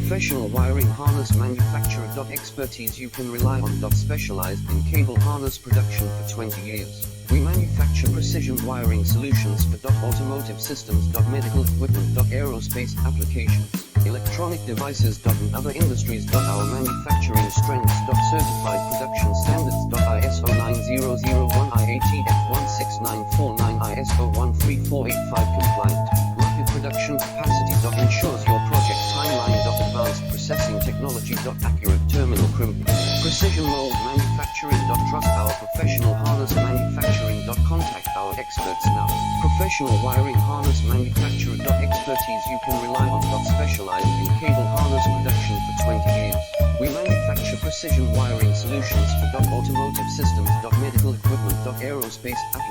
Professional wiring harness manufacturer. Expertise you can rely on. Specialized in cable harness production for 20 years. We manufacture precision wiring solutions for automotive systems, medical equipment, aerospace applications, electronic devices, and other industries. Our manufacturing strengths. Certified production standards. ISO 9001 IATF 16949 ISO 13485 compliant. Rapid production capacity. Ensures your project timeline. Advanced processing technology. Accurate terminal crimping. Precision mold manufacturing. Trust our professional harness manufacturing. Contact our experts now. Professional wiring harness manufacturer. Expertise you can rely on. Specialized in cable harness production for 20 years. We manufacture precision wiring solutions for automotive systems, medical equipment, aerospace applications.